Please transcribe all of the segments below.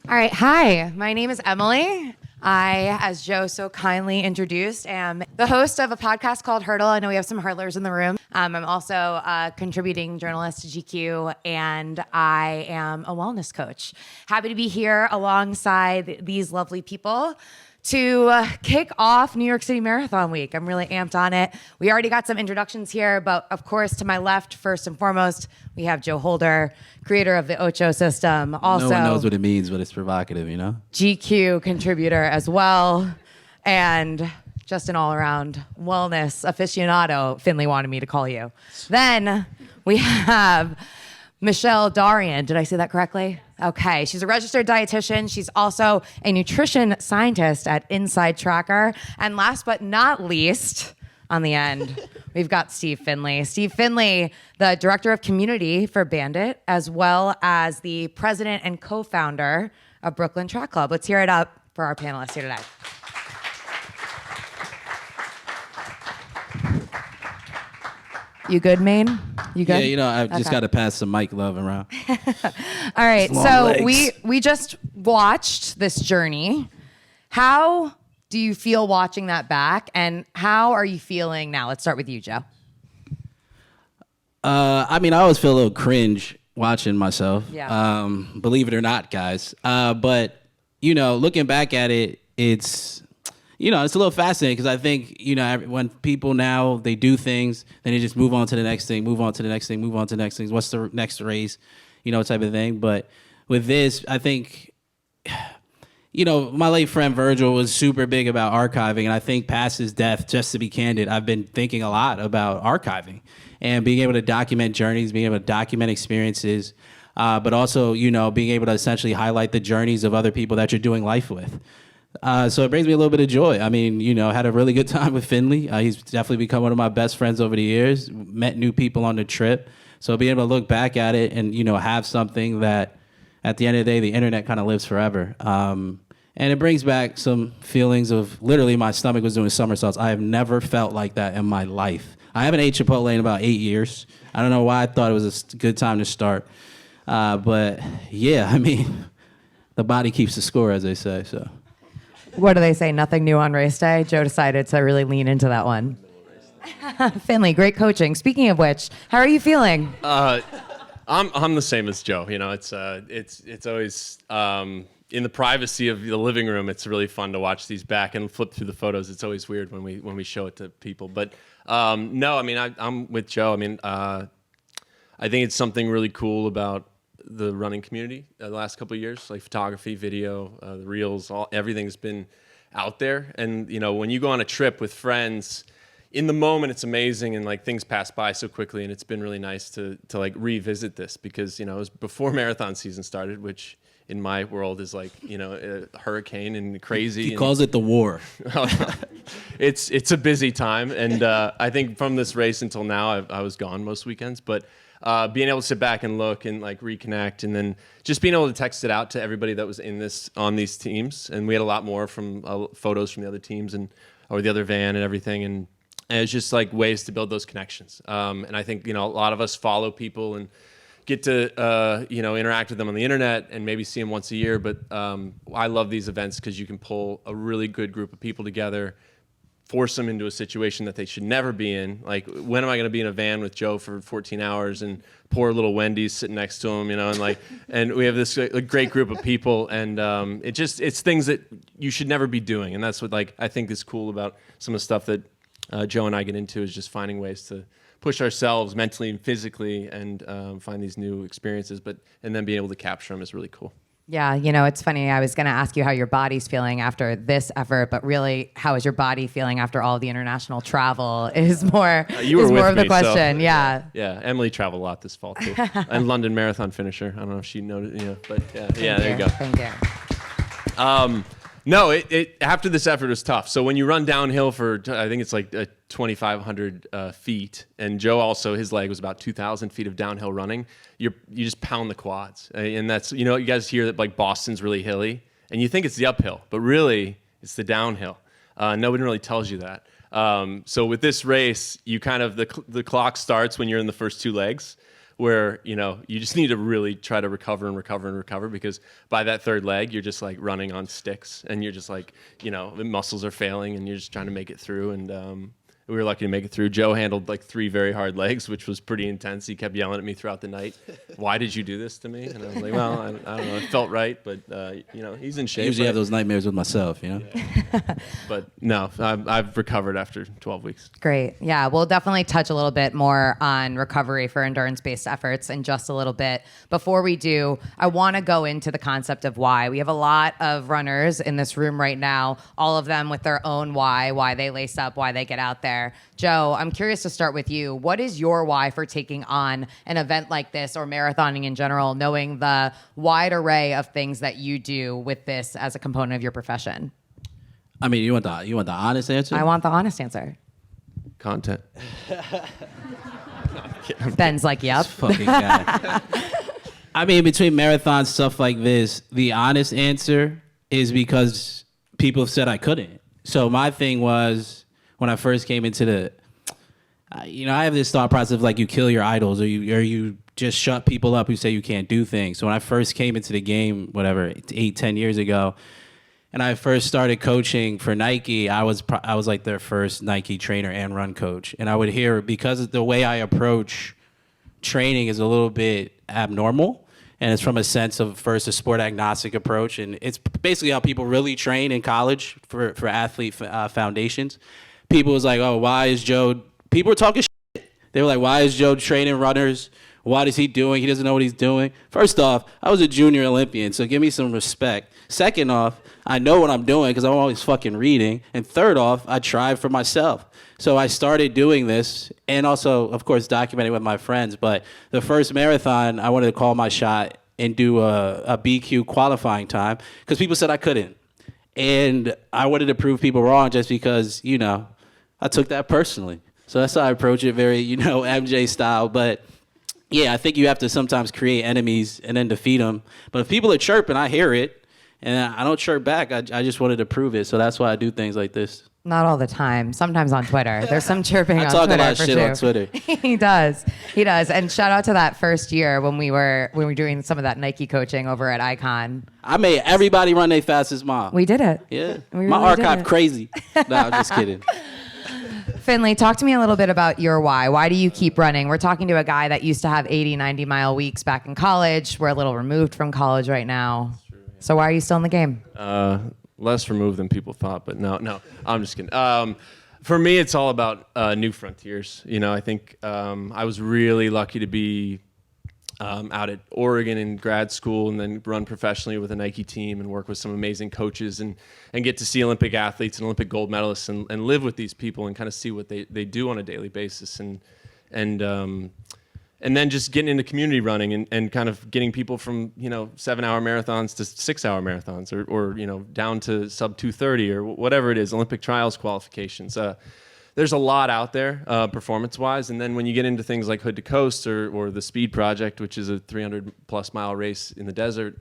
All right. Hi, my name is Emily. I, as Joe so kindly introduced, am the host of a podcast called Hurdle. I know we have some hurdlers in the room. I'm also a contributing journalist to GQ, and I am a wellness coach. Happy to be here alongside these lovely people to kick off New York City Marathon Week. I'm really amped on it. We already got some introductions here, but of course, to my left, first and foremost, we have Joe Holder, creator of the Ocho system. Also, no one knows what it means, but it's provocative, you know? GQ contributor as well, and just an all-around wellness aficionado, Finley wanted me to call you. Then we have Michelle Darian. Did I say that correctly? Okay. She's a registered dietitian. She's also a nutrition scientist at InsideTracker. And last but not least, on the end, we've got Steve Finley. Steve Finley, the director of community for Bandit, as well as the president and co-founder of Brooklyn Track Club. Let's hear it up for our panelists here today. You good, Maine? You good? Yeah, you know, I've just got to pass some mic love around. All right, Long so legs. we just watched this journey. How do you feel watching that back, and how are you feeling now? Let's start with you, Joe. I mean, I always feel a little cringe watching myself. Yeah. Believe it or not, guys. But, you know, looking back at it, it's a little fascinating because I think, you know, when people now, they do things, then they just move on to the next thing, move on to the next thing, move on to the next thing. What's the next race, you know, type of thing. But with this, I think, you know, my late friend Virgil was super big about archiving. And I think past his death, just to be candid, I've been thinking a lot about archiving and being able to document journeys, being able to document experiences, but also, you know, being able to essentially highlight the journeys of other people that you're doing life with. So it brings me a little bit of joy. I mean, you know, had a really good time with Finley. He's definitely become one of my best friends over the years, met new people on the trip. So being able to look back at it and, you know, have something that at the end of the day, the internet kind of lives forever. And it brings back some feelings of literally my stomach was doing somersaults. I have never felt like that in my life. I haven't ate Chipotle in about 8 years. I don't know why I thought it was a good time to start. But yeah, I mean, the body keeps the score, as they say, so. What do they say? Nothing new on race day? Joe decided to really lean into that one. Finley, great coaching. Speaking of which, how are you feeling? I'm the same as Joe. You know, it's always in the privacy of the living room. It's really fun to watch these back and flip through the photos. It's always weird when we show it to people. But no, I mean, I'm with Joe. I mean, I think it's something really cool about the running community the last couple of years, like photography, video, the reels, everything's been out there. And, you know, when you go on a trip with friends, in the moment, it's amazing and like things pass by so quickly. And it's been really nice to like revisit this because, you know, it was before marathon season started, which in my world is like, you know, a hurricane and crazy. He calls it the war. It's a busy time. And I think from this race until now, I was gone most weekends, but being able to sit back and look and like reconnect, and then just being able to text it out to everybody that was on these teams, and we had a lot more from photos from the other teams or the other van and everything, and it's just like ways to build those connections. And I think, you know, a lot of us follow people and get to you know, interact with them on the internet and maybe see them once a year. But I love these events because you can pull a really good group of people together, force them into a situation that they should never be in. Like, when am I going to be in a van with Joe for 14 hours and poor little Wendy's sitting next to him, you know, and like, and we have this great group of people, and it's things that you should never be doing. And that's what, like, I think is cool about some of the stuff that Joe and I get into, is just finding ways to push ourselves mentally and physically and find these new experiences, and then being able to capture them is really cool. Yeah, you know, it's funny. I was going to ask you how your body's feeling after this effort, but really, how is your body feeling after all the international travel is more, you were is with more of the me, question. So, yeah. Yeah, Emily traveled a lot this fall, too. And London Marathon finisher. I don't know if she noticed, you know, but yeah, there you go. Thank you. No, it after this effort was tough. So when you run downhill for, I think it's like 2,500 feet, and Joe also, his leg was about 2,000 feet of downhill running, you just pound the quads. And that's, you know, you guys hear that like Boston's really hilly, and you think it's the uphill, but really it's the downhill. Nobody really tells you that. So with this race, you kind of, the clock starts when you're in the first two legs, where, you just need to really try to recover and recover and recover, because by that third leg, you're just like running on sticks, and you're just like, the muscles are failing, and you're just trying to make it through. And we were lucky to make it through. Joe handled like 3 very hard legs, which was pretty intense. He kept yelling at me throughout the night. Why did you do this to me? And I was like, well, I don't know. It felt right, but he's in shape. I usually have those nightmares with myself, Yeah. But no, I've recovered after 12 weeks. Great. Yeah, we'll definitely touch a little bit more on recovery for endurance-based efforts in just a little bit. Before we do, I want to go into the concept of why. We have a lot of runners in this room right now, all of them with their own why they lace up, why they get out there. Joe, I'm curious to start with you. What is your why for taking on an event like this, or marathoning in general, knowing the wide array of things that you do with this as a component of your profession? I mean, you want the honest answer? I want the honest answer. Content. Ben's like, yep. Fucking guy. I mean, between marathons, stuff like this, the honest answer is because people have said I couldn't. So my thing was, when I first came into I have this thought process of like, you kill your idols, or you just shut people up who say you can't do things. So when I first came into the game, 8-10 years ago, and I first started coaching for Nike, I was like their first Nike trainer and run coach. And I would hear, because of the way I approach training is a little bit abnormal, and it's from a sense of first a sport agnostic approach, and it's basically how people really train in college for athlete foundations. People was like, oh, why is Joe? People were talking shit. They were like, why is Joe training runners? What is he doing? He doesn't know what he's doing. First off, I was a junior Olympian, so give me some respect. Second off, I know what I'm doing because I'm always fucking reading. And third off, I tried for myself. So I started doing this, and also, of course, documenting with my friends. But the first marathon, I wanted to call my shot and do a BQ qualifying time because people said I couldn't. And I wanted to prove people wrong just because, I took that personally. So that's how I approach it, very, MJ style. But yeah, I think you have to sometimes create enemies and then defeat them. But if people are chirping, I hear it, and I don't chirp back. I just wanted to prove it. So that's why I do things like this. Not all the time. Sometimes on Twitter. There's some chirping on Twitter. I talk a lot of shit on Twitter. He does. And shout out to that first year when we were doing some of that Nike coaching over at Icon. I made everybody run their fastest mile. We did it. Yeah. We My really archive crazy. No, I'm just kidding. Finley, talk to me a little bit about your why. Why do you keep running? We're talking to a guy that used to have 80, 90-mile weeks back in college. We're a little removed from college right now. True, yeah. So why are you still in the game? Less removed than people thought, but no, I'm just kidding. For me, it's all about new frontiers. I think I was really lucky to be out at Oregon in grad school, and then run professionally with a Nike team and work with some amazing coaches, and get to see Olympic athletes and Olympic gold medalists, and live with these people and kind of see what they do on a daily basis, and then just getting into community running and kind of getting people from 7-hour marathons to 6-hour marathons, or down to sub 2:30 or whatever it is, Olympic trials qualifications. There's a lot out there performance-wise, and then when you get into things like Hood to Coast or the Speed Project, which is a 300-plus mile race in the desert,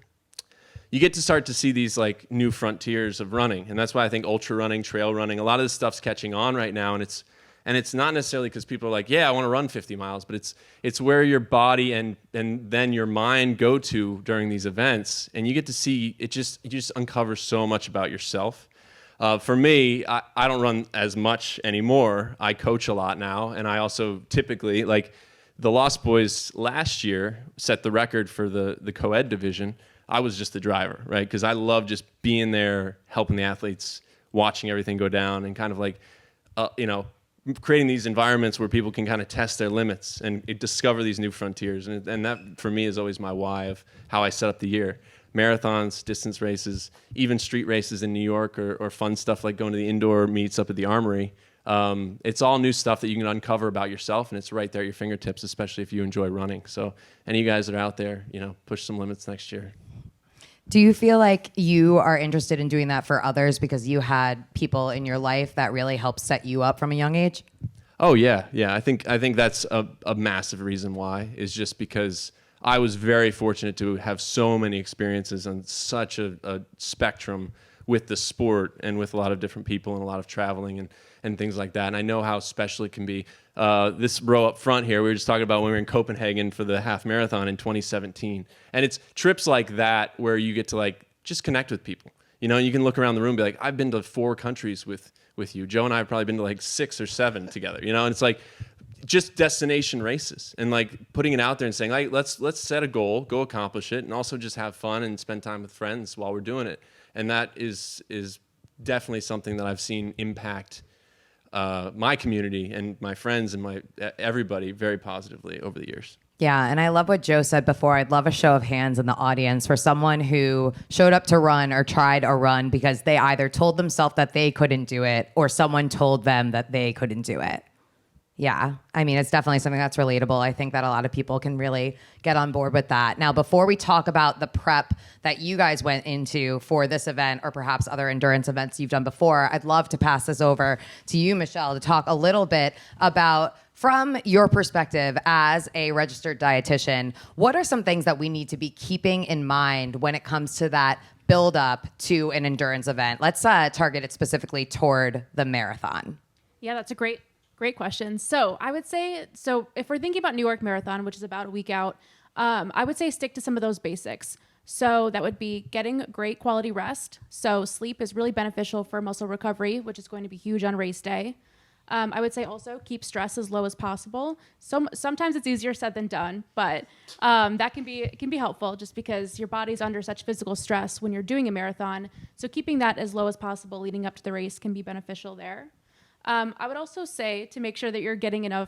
you get to start to see these like new frontiers of running, and that's why I think ultra running, trail running, a lot of this stuff's catching on right now, and it's not necessarily because people are like, yeah, I want to run 50 miles, but it's where your body and then your mind go to during these events, and you get to see it. You just uncover so much about yourself. For me, I don't run as much anymore. I coach a lot now, and I also typically, like the Lost Boys last year set the record for the co-ed division. I was just the driver, right? Because I love just being there, helping the athletes, watching everything go down, and kind of like, creating these environments where people can kind of test their limits and discover these new frontiers. And that, for me, is always my why of how I set up the year. Marathons, distance races, even street races in New York, or fun stuff like going to the indoor meets up at the Armory. It's all new stuff that you can uncover about yourself, and it's right there at your fingertips, especially if you enjoy running. So any of you guys that are out there, push some limits next year. Do you feel like you are interested in doing that for others because you had people in your life that really helped set you up from a young age? Oh yeah. I think that's a massive reason why, is just because I was very fortunate to have so many experiences on such a spectrum with the sport and with a lot of different people and a lot of traveling and things like that. And I know how special it can be. This row up front here, we were just talking about when we were in Copenhagen for the half marathon in 2017. And it's trips like that where you get to like just connect with people. You know, you can look around the room and be like, I've been to 4 countries with you. Joe and I have probably been to like 6 or 7 together, you know, and it's like just destination races and like putting it out there and saying, like, let's set a goal, go accomplish it, and also just have fun and spend time with friends while we're doing it. And that is definitely something that I've seen impact my community and my friends and everybody very positively over the years. Yeah, and I love what Joe said before. I'd love a show of hands in the audience for someone who showed up to run or tried a run because they either told themselves that they couldn't do it or someone told them that they couldn't do it. Yeah, I mean, it's definitely something that's relatable. I think that a lot of people can really get on board with that. Now, before we talk about the prep that you guys went into for this event or perhaps other endurance events you've done before, I'd love to pass this over to you, Michelle, to talk a little bit about, from your perspective as a registered dietitian, what are some things that we need to be keeping in mind when it comes to that build up to an endurance event? Let's target it specifically toward the marathon. Yeah, that's a great question. So I would say, if we're thinking about New York Marathon, which is about a week out, I would say stick to some of those basics. So that would be getting great quality rest. So sleep is really beneficial for muscle recovery, which is going to be huge on race day. I would say also keep stress as low as possible. So sometimes it's easier said than done, but it can be helpful just because your body's under such physical stress when you're doing a marathon. So keeping that as low as possible leading up to the race can be beneficial there. I would also say to make sure that you're getting enough,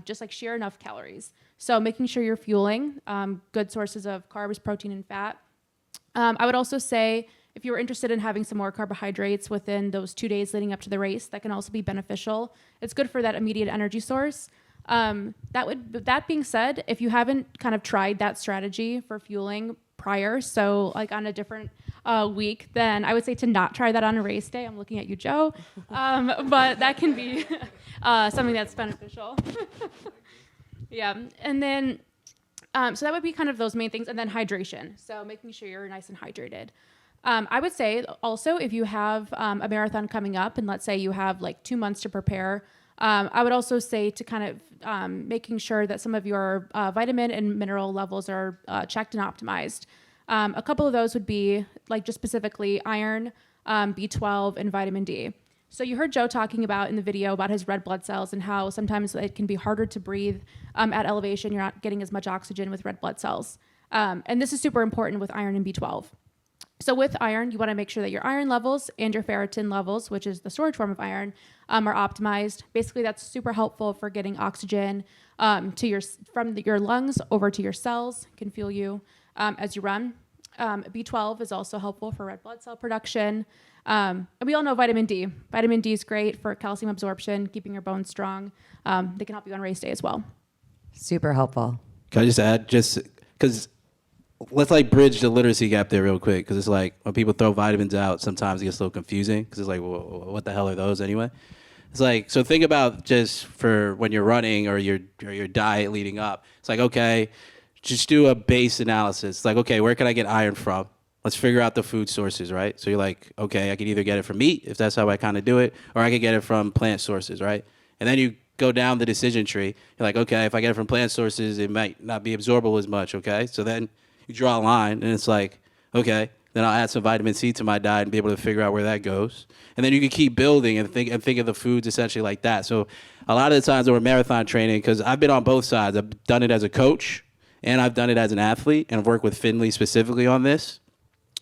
just like sheer enough calories. So making sure you're fueling good sources of carbs, protein, and fat. I would also say if you were interested in having some more carbohydrates within those 2 days leading up to the race, that can also be beneficial. It's good for that immediate energy source. That being said, if you haven't kind of tried that strategy for fueling prior, so like on a different week, then I would say to not try that on a race day. I'm looking at you, Joe. But that can be something that's beneficial. Yeah. And then, so that would be kind of those main things. And then hydration. So making sure you're nice and hydrated. I would say also if you have a marathon coming up and let's say you have like 2 months to prepare, I would also say to kind of making sure that some of your vitamin and mineral levels are checked and optimized. A couple of those would be like just specifically iron, B12, and vitamin D. So you heard Joe talking about in the video about his red blood cells and how sometimes it can be harder to breathe at elevation. You're not getting as much oxygen with red blood cells. And this is super important with iron and B12. So with iron, you want to make sure that your iron levels and your ferritin levels, which is the storage form of iron, are optimized. Basically, that's super helpful for getting oxygen from your lungs over to your cells, can fuel you as you run. B12 is also helpful for red blood cell production. And we all know vitamin D. Vitamin D is great for calcium absorption, keeping your bones strong. They can help you on race day as well. Super helpful. Can I just add, because let's like bridge the literacy gap there real quick, because it's like when people throw vitamins out, sometimes it gets a little confusing because it's like, well, what the hell are those anyway? It's like, so think about just for when you're running or your diet leading up. It's like, okay, just do a base analysis. It's like, okay, where can I get iron from? Let's figure out the food sources, right? So you're like, okay, I can either get it from meat, if that's how I kind of do it, or I can get it from plant sources, right? And then you go down the decision tree. You're like, okay, if I get it from plant sources, it might not be absorbable as much, okay? So then you draw a line, and it's like, okay, then I'll add some vitamin C to my diet and be able to figure out where that goes. And then you can keep building and think of the foods essentially like that. So a lot of the times when we're marathon training, because I've been on both sides. I've done it as a coach, and I've done it as an athlete, and I've worked with Finley specifically on this.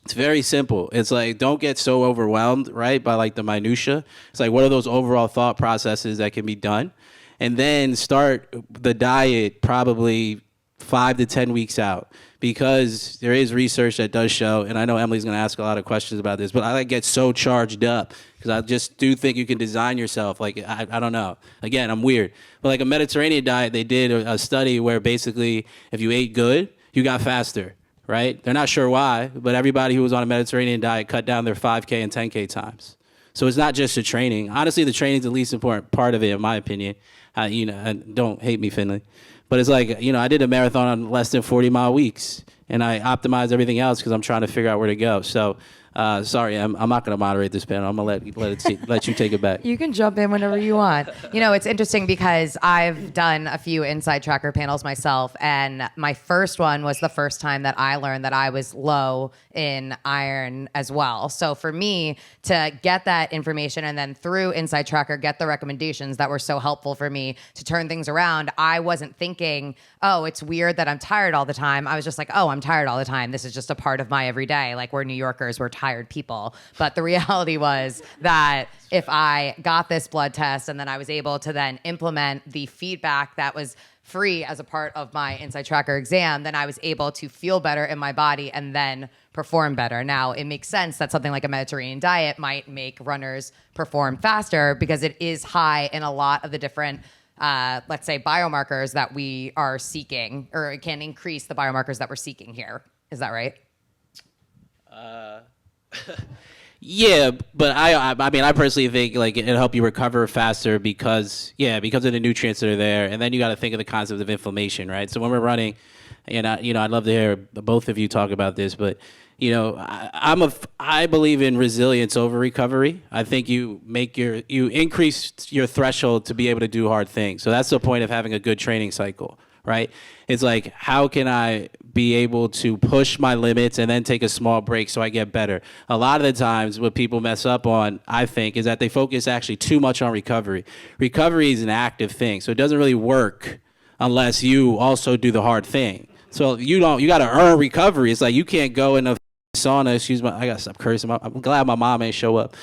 It's very simple. It's like, don't get so overwhelmed, right, by like the minutia. It's like, what are those overall thought processes that can be done? And then start the diet probably 5 to 10 weeks out, because there is research that does show, and I know Emily's going to ask a lot of questions about this, but I like get so charged up because I just do think you can design yourself. Like, I don't know. Again, I'm weird. But like a Mediterranean diet, they did a study where basically if you ate good, you got faster, right? They're not sure why, but everybody who was on a Mediterranean diet cut down their 5K and 10K times. So it's not just the training. Honestly, the training's the least important part of it, in my opinion. And don't hate me, Finley. But it's like, I did a marathon on less than 40-mile weeks, and I optimized everything else because I'm trying to figure out where to go. So, sorry, I'm not going to moderate this panel. I'm going to let you take it back. You can jump in whenever you want. It's interesting because I've done a few InsideTracker panels myself, and my first one was the first time that I learned that I was low in iron as well. So for me to get that information and then through InsideTracker get the recommendations that were so helpful for me to turn things around, I wasn't thinking, oh, it's weird that I'm tired all the time. I was just like, oh, I'm tired all the time. This is just a part of my everyday. Like, we're New Yorkers, we're tired people. But the reality was that if I got this blood test and then I was able to then implement the feedback that was free as a part of my InsideTracker exam, then I was able to feel better in my body and then perform better. Now, it makes sense that something like a Mediterranean diet might make runners perform faster because it is high in a lot of the different let's say biomarkers that we are seeking, or it can increase the biomarkers that we're seeking here. Is that right? Yeah, but I personally think like it'll help you recover faster because of the nutrients that are there, and then you got to think of the concept of inflammation, right? So when we're running, and I'd love to hear both of you talk about this, but I believe in resilience over recovery. I think you increase your threshold to be able to do hard things. So that's the point of having a good training cycle, right? It's like, how can I be able to push my limits and then take a small break so I get better? A lot of the times what people mess up on, I think, is that they focus actually too much on recovery. Recovery is an active thing, so it doesn't really work unless you also do the hard thing. So you got to earn recovery. It's like you can't go in a sauna. I got to stop cursing. I'm glad my mom ain't show up.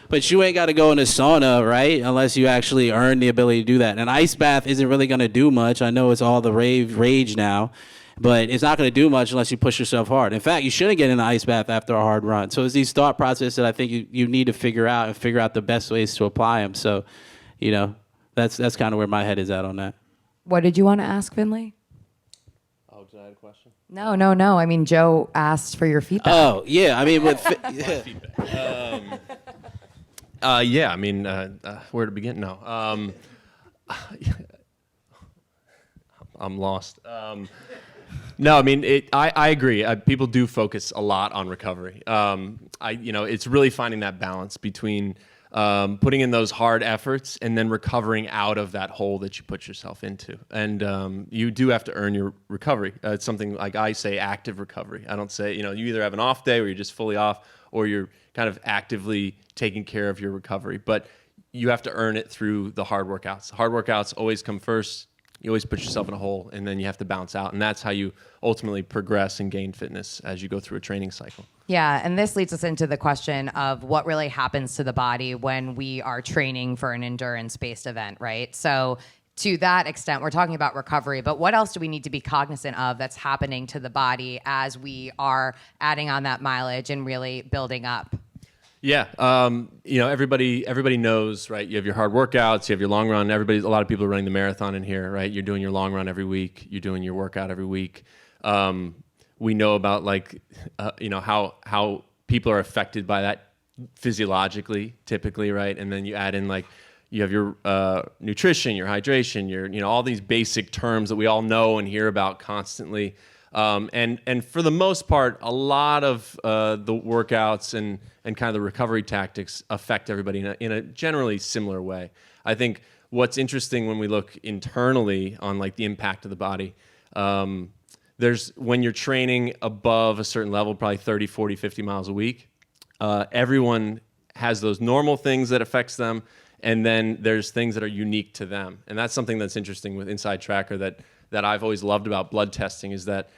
But you ain't got to go in a sauna, right? Unless you actually earn the ability to do that. And an ice bath isn't really going to do much. I know it's all the rage now, but it's not going to do much unless you push yourself hard. In fact, you shouldn't get in an ice bath after a hard run. So it's these thought processes that I think you need to figure out the best ways to apply them. So, that's kind of where my head is at on that. What did you want to ask, Finley? Oh, did I have a question? No. I mean, Joe asked for your feedback. Oh, yeah. I mean, Yeah, I mean, where to begin? No. I'm lost. No, I mean, I agree. People do focus a lot on recovery. It's really finding that balance between putting in those hard efforts and then recovering out of that hole that you put yourself into. And you do have to earn your recovery. It's something like I say active recovery. I don't say, you either have an off day where you're just fully off or you're kind of actively taking care of your recovery. But you have to earn it through the hard workouts. Hard workouts always come first. You always put yourself in a hole, and then you have to bounce out. And that's how you ultimately progress and gain fitness as you go through a training cycle. Yeah, and this leads us into the question of what really happens to the body when we are training for an endurance-based event, right? So to that extent, we're talking about recovery, but what else do we need to be cognizant of that's happening to the body as we are adding on that mileage and really building up? Yeah, everybody knows, right? You have your hard workouts, you have your long run. A lot of people are running the marathon in here, right? You're doing your long run every week. You're doing your workout every week. We know about how people are affected by that physiologically, typically, right? And then you add in you have your nutrition, your hydration, your all these basic terms that we all know and hear about constantly. And for the most part, a lot of the workouts and kind of the recovery tactics affect everybody in a generally similar way. I think what's interesting when we look internally on the impact of the body, when you're training above a certain level, probably 30, 40, 50 miles a week, everyone has those normal things that affects them, and then there's things that are unique to them. And that's something that's interesting with InsideTracker that I've always loved about blood testing is that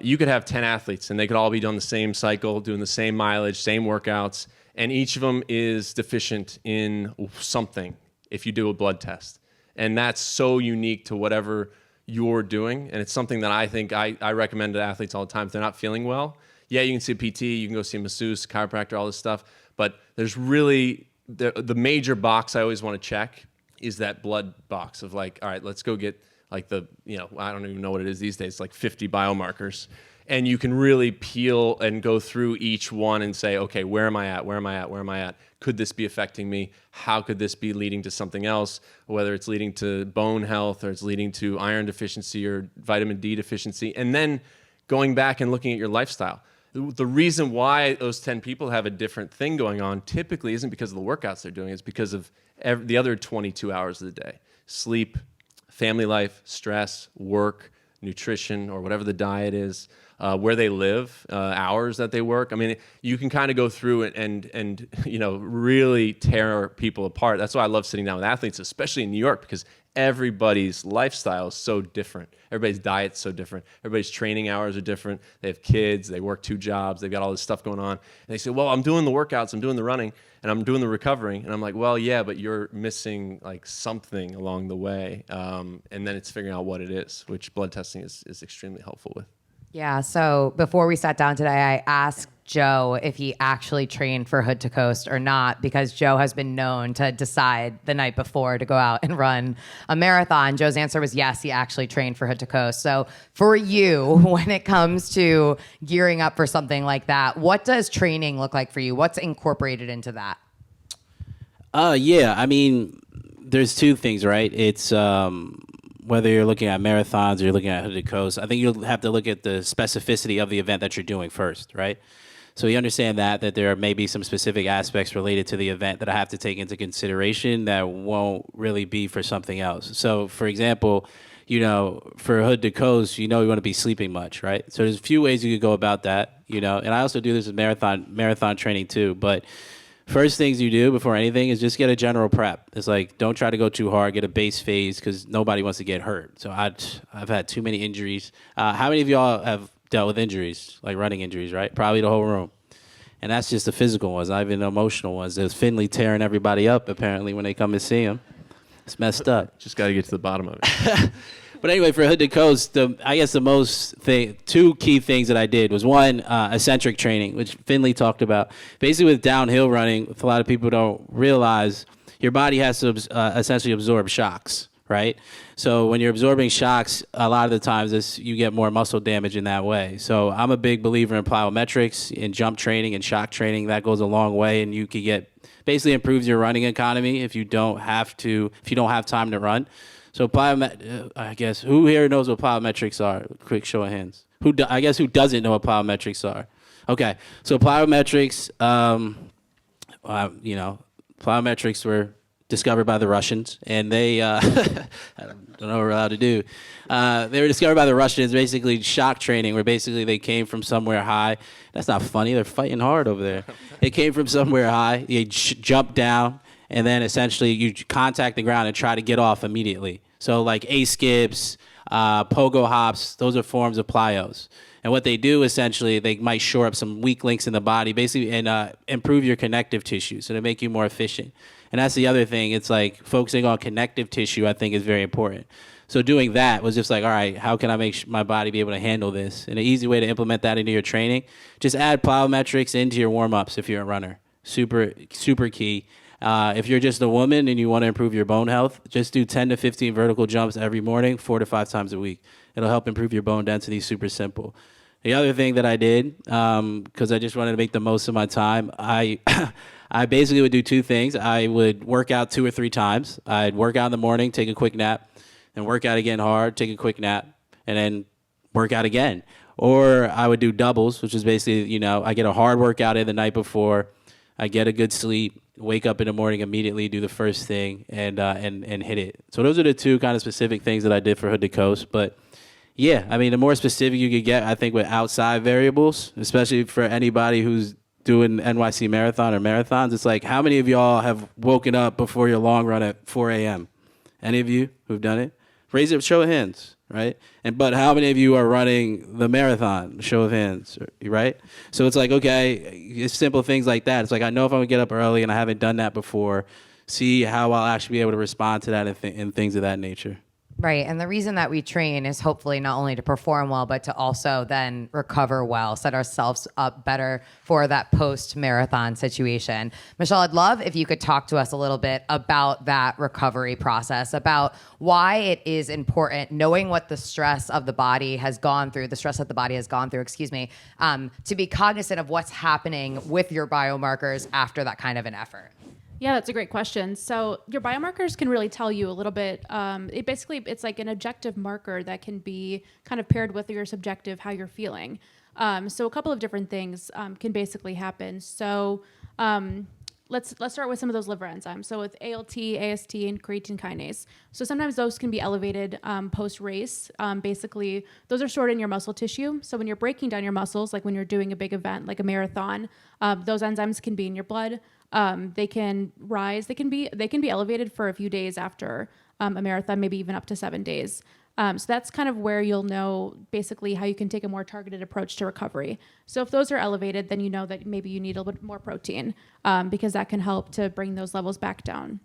you could have 10 athletes and they could all be doing the same cycle, doing the same mileage, same workouts, and each of them is deficient in something if you do a blood test. And that's so unique to whatever you're doing. And it's something that I think I recommend to athletes all the time if they're not feeling well. Yeah, you can see a PT, you can go see a masseuse, chiropractor, all this stuff, but there's really the major box I always want to check is that blood box of all right, let's go get I don't even know what it is these days, 50 biomarkers. and you can really peel and go through each one and say, okay, where am I at? Where am I at? Where am I at? Could this be affecting me? How could this be leading to something else? Whether it's leading to bone health or it's leading to iron deficiency or vitamin D deficiency. And then going back and looking at your lifestyle. The reason why those 10 people have a different thing going on typically isn't because of the workouts they're doing. It's because of the other 22 hours of the day. Sleep, family life, stress, work, nutrition, or whatever the diet is, where they live, hours that they work. I mean, you can kind of go through and really tear people apart. That's why I love sitting down with athletes, especially in New York, because everybody's lifestyle is so different. Everybody's diet's so different. Everybody's training hours are different. They have kids. They work 2 jobs. They've got all this stuff going on. And they say, well, I'm doing the workouts. I'm doing the running. And I'm doing the recovering. And I'm like, well, yeah, but you're missing like something along the way. And then it's figuring out what it is, which blood testing is extremely helpful with. Yeah, so before we sat down today, I asked Joe if he actually trained for Hood to Coast or not, because Joe has been known to decide the night before to go out and run a marathon. Joe's answer was yes, he actually trained for Hood to Coast. So for you, when it comes to gearing up for something like that, what does training look like for you? What's incorporated into that? Yeah, I mean, there's 2 things, right? It's whether you're looking at marathons or you're looking at Hood to Coast, I think you'll have to look at the specificity of the event that you're doing first, right? So you understand that there may be some specific aspects related to the event that I have to take into consideration that won't really be for something else. So, for example, for Hood to Coast, you want to be sleeping much, right? So there's a few ways you could go about that, and I also do this with marathon training too, but first things you do before anything is just get a general prep. It's like, don't try to go too hard, get a base phase, because nobody wants to get hurt. So I've had too many injuries. How many of y'all have dealt with injuries, like running injuries, right? Probably the whole room. And that's just the physical ones, not even the emotional ones. There's Finley tearing everybody up, apparently, when they come to see him. It's messed up. Just got to get to the bottom of it. But anyway, for Hood to Coast, I guess the most 2 key things that I did was, one, eccentric training, which Finley talked about. Basically, with downhill running, a lot of people don't realize your body has to essentially absorb shocks, right? So when you're absorbing shocks, a lot of the times you get more muscle damage in that way. So I'm a big believer in plyometrics, in jump training and shock training. That goes a long way, and you can basically improves your running economy if you don't have time to run. So I guess, who here knows what plyometrics are? Quick show of hands. Who doesn't know what plyometrics are? Okay, so plyometrics, plyometrics were discovered by the Russians, and they, I don't know what we're allowed to do. They were discovered by the Russians, basically shock training, where basically they came from somewhere high. That's not funny. They're fighting hard over there. They came from somewhere high. You jump down, and then essentially you contact the ground and try to get off immediately. So like A-skips, pogo hops, those are forms of plyos. And what they do, essentially, they might shore up some weak links in the body, basically, and improve your connective tissue, so to make you more efficient. And that's the other thing. It's like focusing on connective tissue, I think, is very important. So doing that was just like, all right, how can I make my body be able to handle this? And an easy way to implement that into your training, just add plyometrics into your warm-ups if you're a runner. Super, super key. If you're just a woman and you want to improve your bone health, just do 10 to 15 vertical jumps every morning, 4 to 5 times a week. It'll help improve your bone density. Super simple. The other thing that I did, because I just wanted to make the most of my time, I basically would do 2 things. I would work out 2 or 3 times. I'd work out in the morning, take a quick nap, and work out again hard, take a quick nap, and then work out again. Or I would do doubles, which is basically, I get a hard workout in the night before, I get a good sleep, wake up in the morning immediately, do the first thing, and hit it. So those are the 2 kind of specific things that I did for Hood to Coast. But yeah, I mean, the more specific you could get, I think, with outside variables, especially for anybody who's doing NYC Marathon or marathons, it's like, how many of y'all have woken up before your long run at 4 a.m.? Any of you who've done it? Raise it, show of hands, right? But how many of you are running the marathon? Show of hands, right? So it's like, okay, it's simple things like that. It's like, I know if I'm going to get up early and I haven't done that before, see how I'll actually be able to respond to that and things of that nature. Right. And the reason that we train is hopefully not only to perform well, but to also then recover well, set ourselves up better for that post-marathon situation. Michelle, I'd love if you could talk to us a little bit about that recovery process, about why it is important, knowing what the stress of the body has gone through, to be cognizant of what's happening with your biomarkers after that kind of an effort. Yeah, that's a great question. So your biomarkers can really tell you a little bit. It's like an objective marker that can be kind of paired with your subjective, how you're feeling. So a couple of different things can basically happen. So let's start with some of those liver enzymes. So with ALT, AST, and creatine kinase. So sometimes those can be elevated post-race. Basically, those are stored in your muscle tissue. So when you're breaking down your muscles, like when you're doing a big event like a marathon, those enzymes can be in your blood. They can rise. They can be elevated for a few days after a marathon, maybe even up to 7 days. So that's kind of where you'll know basically how you can take a more targeted approach to recovery. So if those are elevated, then you know that maybe you need a little bit more protein because that can help to bring those levels back down.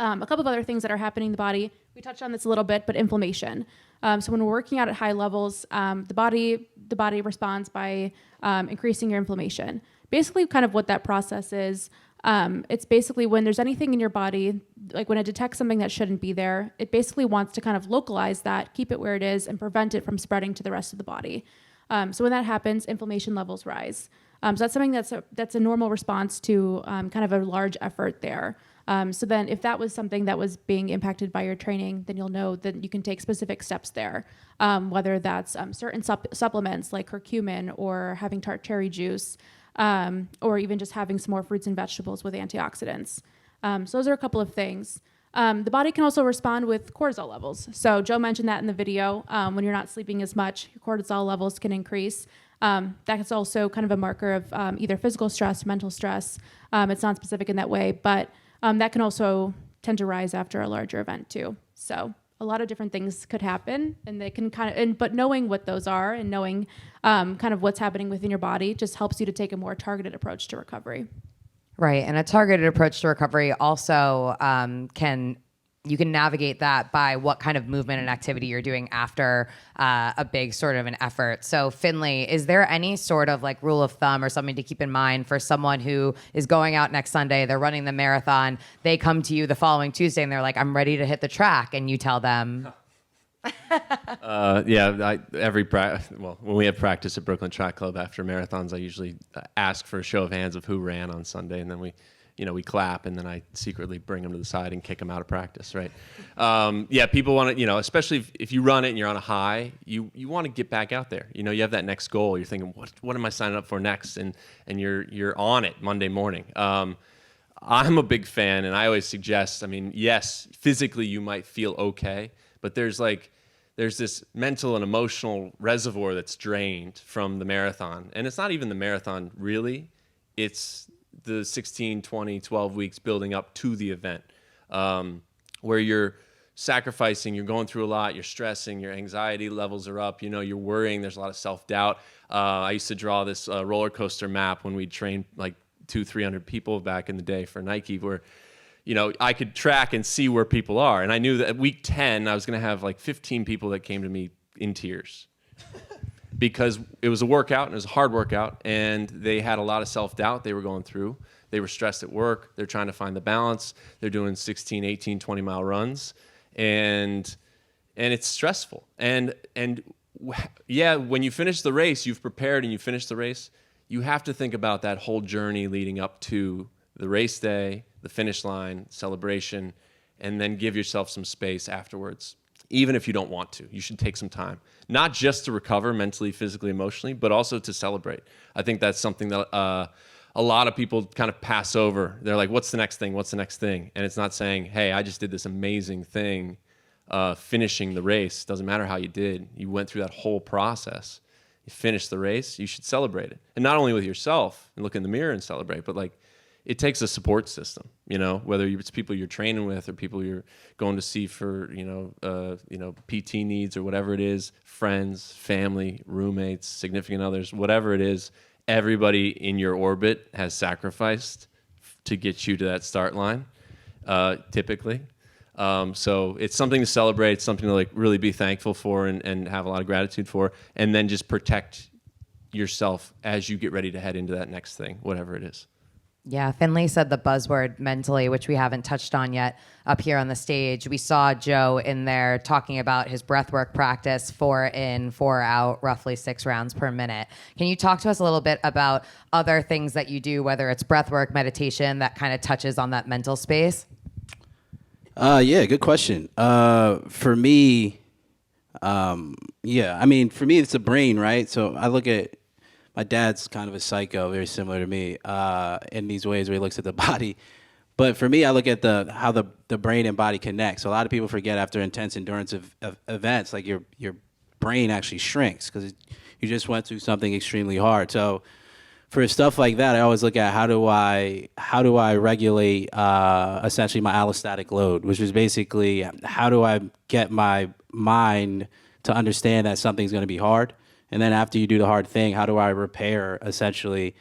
A couple of other things that are happening in the body, we touched on this a little bit, but inflammation. So when we're working out at high levels, the body responds by increasing your inflammation. Basically, kind of what that process is, it's basically when there's anything in your body, like when it detects something that shouldn't be there, it basically wants to kind of localize that, keep it where it is, and prevent it from spreading to the rest of the body. So when that happens, inflammation levels rise. So that's something that's a normal response to kind of a large effort there. So then if that was something that was being impacted by your training, then you'll know that you can take specific steps there, whether that's certain supplements like curcumin or having tart cherry juice, or even just having some more fruits and vegetables with antioxidants. So those are a couple of things. The body can also respond with cortisol levels. So Joe mentioned that in the video. When you're not sleeping as much, your cortisol levels can increase. That's also kind of a marker of either physical stress, mental stress. It's not specific in that way, but that can also tend to rise after a larger event too. So a lot of different things could happen, and they can but knowing what those are and knowing kind of what's happening within your body just helps you to take a more targeted approach to recovery. Right, and a targeted approach to recovery also you can navigate that by what kind of movement and activity you're doing after a big sort of an effort. So Finley, is there any sort of like rule of thumb or something to keep in mind for someone who is going out next Sunday, they're running the marathon, they come to you the following Tuesday and they're like, I'm ready to hit the track, and you tell them... When we have practice at Brooklyn Track Club after marathons, I usually ask for a show of hands of who ran on Sunday, and then we clap, and then I secretly bring them to the side and kick them out of practice, right? People want to, especially if you run it and you're on a high, you want to get back out there. You have that next goal. You're thinking, what am I signing up for next? And you're on it Monday morning. I'm a big fan, and I always suggest, yes, physically you might feel okay, but there's this mental and emotional reservoir that's drained from the marathon. And it's not even the marathon, really. It's the 16, 20, 12 weeks building up to the event, where you're sacrificing, you're going through a lot, you're stressing, your anxiety levels are up, you're worrying, there's a lot of self-doubt. I used to draw this roller coaster map when we'd train like 200-300 people back in the day for Nike, where I could track and see where people are. And I knew that at week 10, I was going to have like 15 people that came to me in tears because it was a workout and it was a hard workout, and they had a lot of self-doubt they were going through. They were stressed at work. They're trying to find the balance. They're doing 16, 18, 20-mile runs, and it's stressful. And when you finish the race, you've prepared and you finish the race, you have to think about that whole journey leading up to the race day, the finish line, celebration, and then give yourself some space afterwards. Even if you don't want to, you should take some time, not just to recover mentally, physically, emotionally, but also to celebrate. I think that's something that a lot of people kind of pass over. They're like, what's the next thing? What's the next thing? And it's not saying, hey, I just did this amazing thing, finishing the race. Doesn't matter how you did. You went through that whole process. You finished the race. You should celebrate it. And not only with yourself and look in the mirror and celebrate, but like, it takes a support system, whether it's people you're training with or people you're going to see for, PT needs or whatever it is, friends, family, roommates, significant others, whatever it is, everybody in your orbit has sacrificed to get you to that start line, typically. So it's something to celebrate. It's something to like really be thankful for and have a lot of gratitude for, and then just protect yourself as you get ready to head into that next thing, whatever it is. Yeah, Finley said the buzzword mentally, which we haven't touched on yet up here on the stage. We saw Joe in there talking about his breathwork practice, 4 in, 4 out, roughly 6 rounds per minute. Can you talk to us a little bit about other things that you do, whether it's breathwork, meditation, that kind of touches on that mental space? Yeah, good question. For me, I mean, for me, it's the brain, right? So I look at my dad's kind of a psycho, very similar to me, in these ways where he looks at the body. But for me, I look at how the brain and body connect. So a lot of people forget after intense endurance of events, like your brain actually shrinks because you just went through something extremely hard. So for stuff like that, I always look at how do I regulate essentially my allostatic load, which is basically how do I get my mind to understand that something's going to be hard. And then after you do the hard thing, how do I repair essentially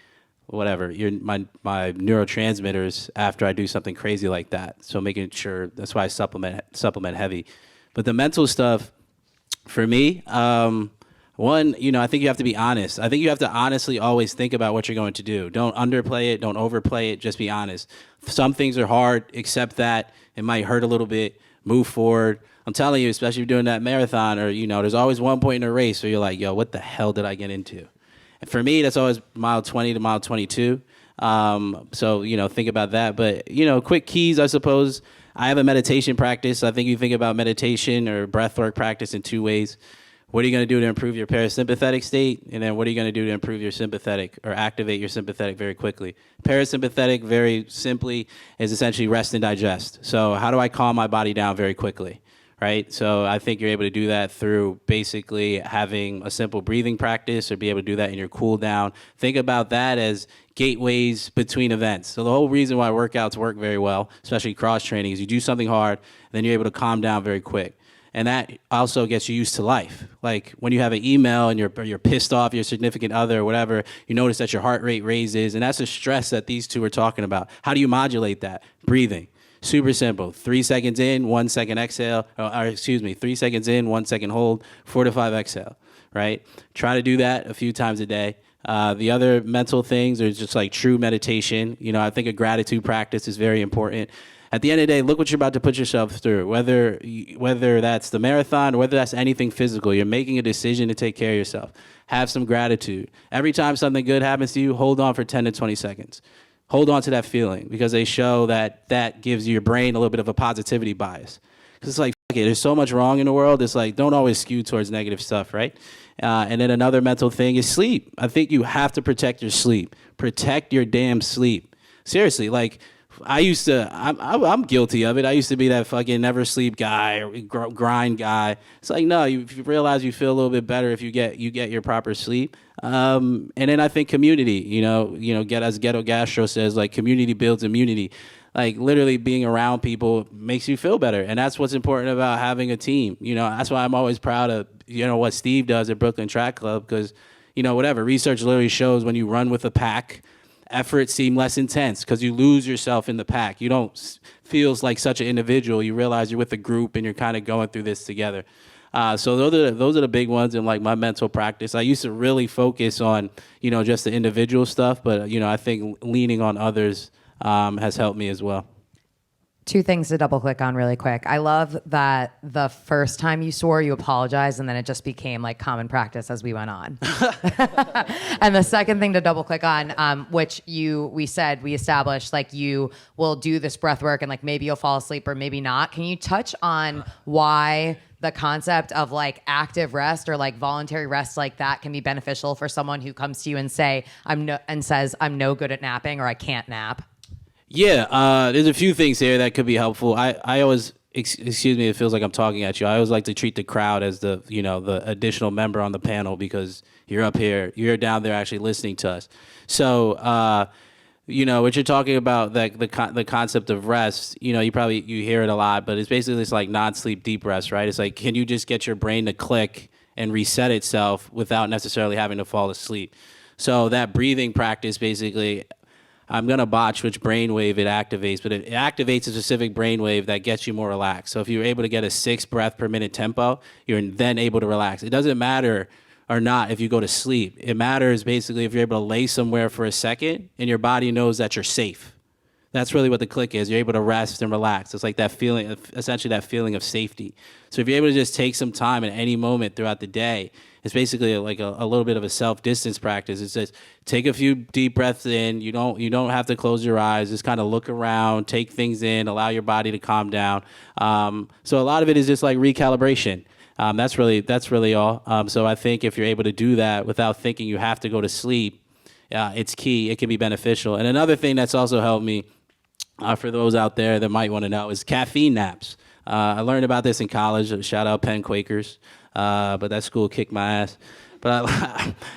whatever my neurotransmitters after I do something crazy like that? So making sure that's why I supplement heavy. But the mental stuff for me, one, I think you have to be honest. I think you have to honestly always think about what you're going to do. Don't underplay it. Don't overplay it. Just be honest. Some things are hard. Accept that. It might hurt a little bit. Move forward. I'm telling you, especially if you're doing that marathon or, there's always one point in a race where you're like, yo, what the hell did I get into? And for me, that's always mile 20 to mile 22. So, think about that. But, quick keys, I suppose. I have a meditation practice. I think you think about meditation or breathwork practice in 2 ways. What are you going to do to improve your parasympathetic state? And then what are you going to do to improve your sympathetic or activate your sympathetic very quickly? Parasympathetic, very simply, is essentially rest and digest. So how do I calm my body down very quickly? Right? So I think you're able to do that through basically having a simple breathing practice or be able to do that in your cool down. Think about that as gateways between events. So the whole reason why workouts work very well, especially cross training, is you do something hard, then you're able to calm down very quick. And that also gets you used to life. Like when you have an email and you're pissed off your significant other or whatever, you notice that your heart rate raises, and that's the stress that these two are talking about. How do you modulate that? Breathing. Super simple. 3 seconds in, 1 second exhale. 3 seconds in, 1 second hold, 4 to 5 exhale, right? Try to do that a few times a day. The other mental things are just like true meditation. I think a gratitude practice is very important. At the end of the day, look what you're about to put yourself through, whether that's the marathon or whether that's anything physical. You're making a decision to take care of yourself. Have some gratitude. Every time something good happens to you, hold on for 10 to 20 seconds. Hold on to that feeling because they show that gives your brain a little bit of a positivity bias. Because it's like, okay, there's so much wrong in the world. It's like, don't always skew towards negative stuff, right? And then another mental thing is sleep. I think you have to protect your sleep. Protect your damn sleep. Seriously, like, I'm guilty of it. I used to be that fucking never sleep guy or grind guy. It's like, no, you realize you feel a little bit better if you get your proper sleep. And then I think community, get as Ghetto Gastro says, like community builds immunity. Like literally being around people makes you feel better. And that's what's important about having a team. That's why I'm always proud of, what Steve does at Brooklyn Track Club. Because, whatever research literally shows when you run with a pack, efforts seem less intense because you lose yourself in the pack. You don't feel like such an individual. You realize you're with a group and you're kind of going through this together. So those are the big ones in like my mental practice. I used to really focus on, just the individual stuff, but, I think leaning on others has helped me as well. 2 things to double click on really quick. I love that the first time you swore, you apologized, and then it just became like common practice as we went on. And the second thing to double click on, which we established, like you will do this breath work and like maybe you'll fall asleep or maybe not. Can you touch on why the concept of like active rest or like voluntary rest like that can be beneficial for someone who comes to you and says, I'm no good at napping or I can't nap? Yeah, there's a few things here that could be helpful. I always, excuse me, it feels like I'm talking at you. I always like to treat the crowd as the additional member on the panel because you're up here, you're down there actually listening to us. So, what you're talking about, like the concept of rest, you hear it a lot, but it's basically this like non-sleep deep rest, right? It's like, can you just get your brain to click and reset itself without necessarily having to fall asleep? So that breathing practice basically, I'm going to botch which brainwave it activates, but it activates a specific brainwave that gets you more relaxed. So if you're able to get a 6 breath per minute tempo, you're then able to relax. It doesn't matter or not if you go to sleep. It matters basically if you're able to lay somewhere for a second and your body knows that you're safe. That's really what the click is. You're able to rest and relax. It's like that feeling, essentially that feeling of safety. So if you're able to just take some time at any moment throughout the day, it's basically like a little bit of a self-distance practice. It's just take a few deep breaths in. You don't have to close your eyes. Just kind of look around, take things in, allow your body to calm down. So a lot of it is just like recalibration. That's really all. So I think if you're able to do that without thinking you have to go to sleep, it's key. It can be beneficial. And another thing that's also helped me, for those out there that might want to know, is caffeine naps. I learned about this in college. Shout out Penn Quakers. But that school kicked my ass. But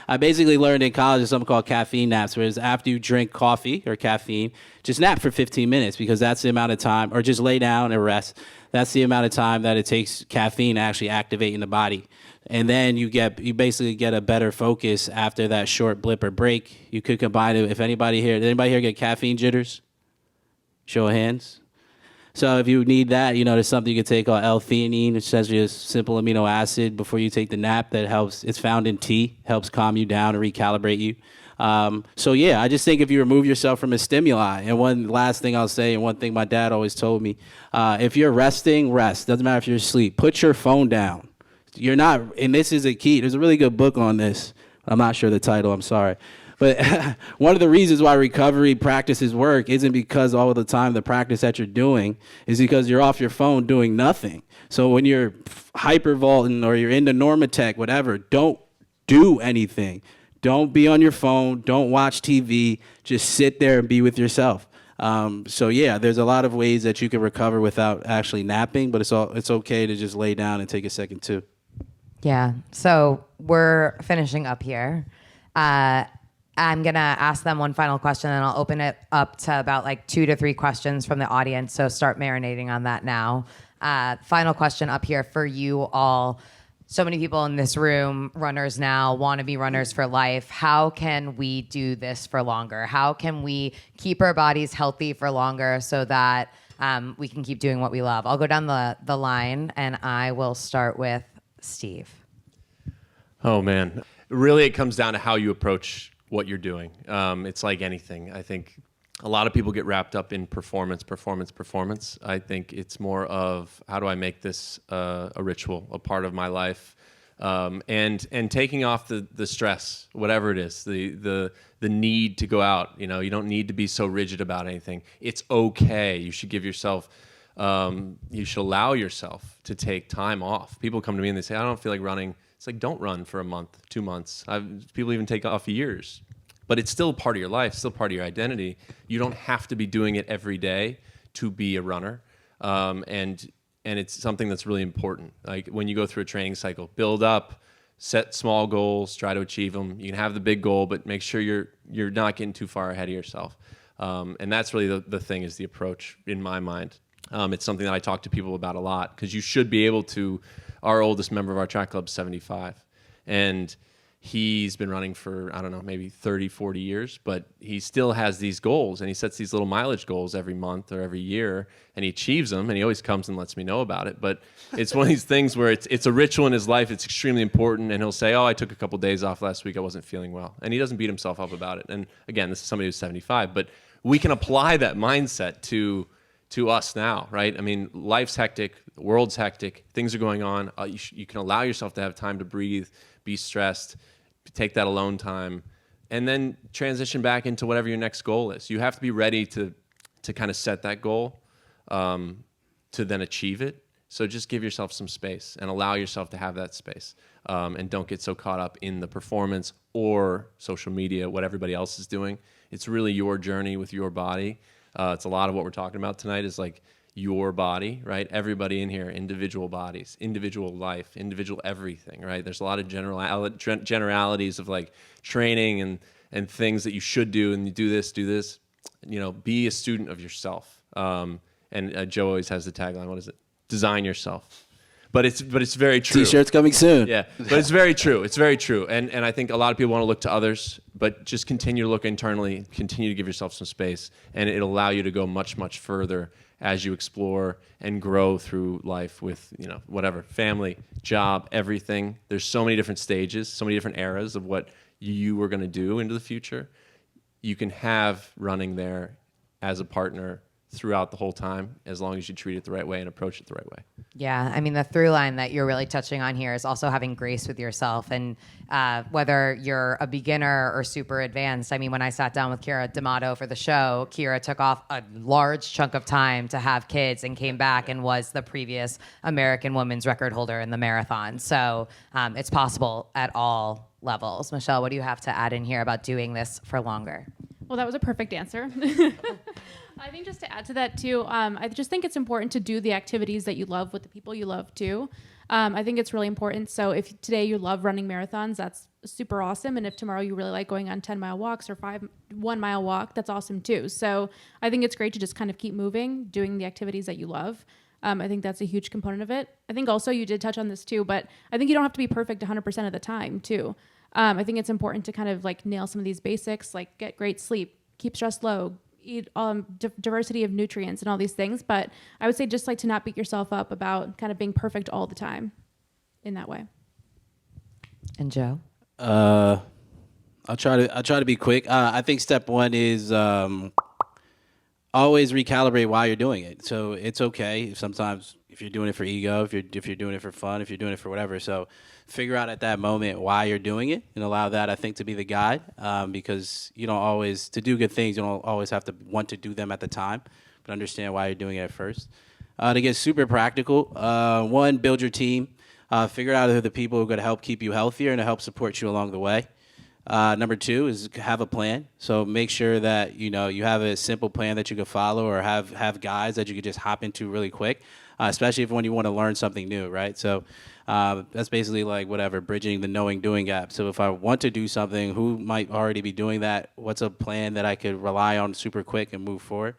I basically learned in college something called caffeine naps, whereas after you drink coffee or caffeine, just nap for 15 minutes because that's the amount of time, or just lay down and rest. That's the amount of time that it takes caffeine to actually activate in the body. And then you basically get a better focus after that short blip or break. You could combine it. Did anybody here get caffeine jitters? Show of hands. So if you need that, there's something you can take called L-theanine, which is essentially a simple amino acid before you take the nap that helps. It's found in tea, helps calm you down and recalibrate you. So yeah, I just think if you remove yourself from a stimuli, and one last thing I'll say, and one thing my dad always told me, if you're resting, rest. Doesn't matter if you're asleep. Put your phone down. You're not, and this is a key. There's a really good book on this. I'm not sure the title, I'm sorry. But one of the reasons why recovery practices work isn't because all of the time the practice that you're doing is because you're off your phone doing nothing. So when you're hypervolting or you're into Normatec, whatever, don't do anything. Don't be on your phone. Don't watch TV. Just sit there and be with yourself. So yeah, there's a lot of ways that you can recover without actually napping, but it's okay to just lay down and take a second too. Yeah. So we're finishing up here. I'm going to ask them one final question, and I'll open it up to about like 2 to 3 questions from the audience. So start marinating on that now. Final question up here for you all. So many people in this room, runners now, want to be runners for life. How can we do this for longer? How can we keep our bodies healthy for longer so that we can keep doing what we love? I'll go down the line, and I will start with Steve. Oh, man. Really, it comes down to how you approach what you're doing. It's like anything. I think a lot of people get wrapped up in performance. I think it's more of how do I make this a ritual, a part of my life, and taking off the stress, whatever it is, the need to go out. You don't need to be so rigid about anything. It's okay. You should give yourself. You should allow yourself to take time off. People come to me and they say, I don't feel like running. It's like, don't run for a month, 2 months. People even take off years. But it's still part of your life, still part of your identity. You don't have to be doing it every day to be a runner. And it's something that's really important. Like when you go through a training cycle, build up, set small goals, try to achieve them. You can have the big goal, but make sure you're not getting too far ahead of yourself. And that's really the thing, is the approach in my mind. It's something that I talk to people about a lot, because you should be able to. Our oldest member of our track club is 75, and he's been running for, I don't know, maybe 30, 40 years, but he still has these goals, and he sets these little mileage goals every month or every year, and he achieves them, and he always comes and lets me know about it. But it's one of these things where it's a ritual in his life. It's extremely important, and he'll say, I took a couple days off last week. I wasn't feeling well. And he doesn't beat himself up about it. And again, this is somebody who's 75, but we can apply that mindset to us now, right? I mean, life's hectic, the world's hectic, things are going on. You can allow yourself to have time to breathe, be stressed, take that alone time, and then transition back into whatever your next goal is. You have to be ready to kind of set that goal, to then achieve it. So just give yourself some space and allow yourself to have that space. And don't get so caught up in the performance or social media, what everybody else is doing. It's really your journey with your body. It's a lot of what we're talking about tonight is like your body, right? Everybody in here, individual bodies, individual life, individual everything, right? There's a lot of generalities of like training and things that you should do, and you do this. Be a student of yourself. And Joe always has the tagline, what is it? Design yourself. but it's very true. T-shirts coming soon. Yeah, but it's very true. It's very true. And I think a lot of people want to look to others, but just continue to look internally, continue to give yourself some space, and it'll allow you to go much, much further as you explore and grow through life with, whatever, family, job, everything. There's so many different stages, so many different eras of what you were going to do into the future. You can have running there as a partner throughout the whole time, as long as you treat it the right way and approach it the right way. Yeah, I mean, the through line that you're really touching on here is also having grace with yourself. And whether you're a beginner or super advanced, I mean, when I sat down with Kira D'Amato for the show, Kira took off a large chunk of time to have kids and came back and was the previous American women's record holder in the marathon. So it's possible at all levels. Michelle, what do you have to add in here about doing this for longer? Well, that was a perfect answer. I think just to add to that too, I just think it's important to do the activities that you love with the people you love too. I think it's really important. So if today you love running marathons, that's super awesome. And if tomorrow you really like going on 10-mile walks or 1-mile walk, that's awesome too. So I think it's great to just kind of keep moving, doing the activities that you love. I think that's a huge component of it. I think also you did touch on this too, but I think you don't have to be perfect 100% of the time too. I think it's important to kind of like nail some of these basics, like get great sleep, keep stress low, eat diversity of nutrients and all these things. But I would say just like to not beat yourself up about kind of being perfect all the time in that way. And Joe? I'll try to be quick. I think step one is always recalibrate why you're doing it. So it's okay sometimes if you're doing it for ego, if you're doing it for fun, if you're doing it for whatever. So figure out at that moment why you're doing it and allow that, I think, to be the guide, because you don't always, to do good things, you don't always have to want to do them at the time, but understand why you're doing it at first. To get super practical, one, build your team. Figure out who the people who are going to help keep you healthier and to help support you along the way. Number two is have a plan. So make sure that you have a simple plan that you can follow, or have guides that you can just hop into really quick, especially when you want to learn something new, right? So that's basically like bridging the knowing doing gap. So if I want to do something, who might already be doing that? What's a plan that I could rely on super quick and move forward?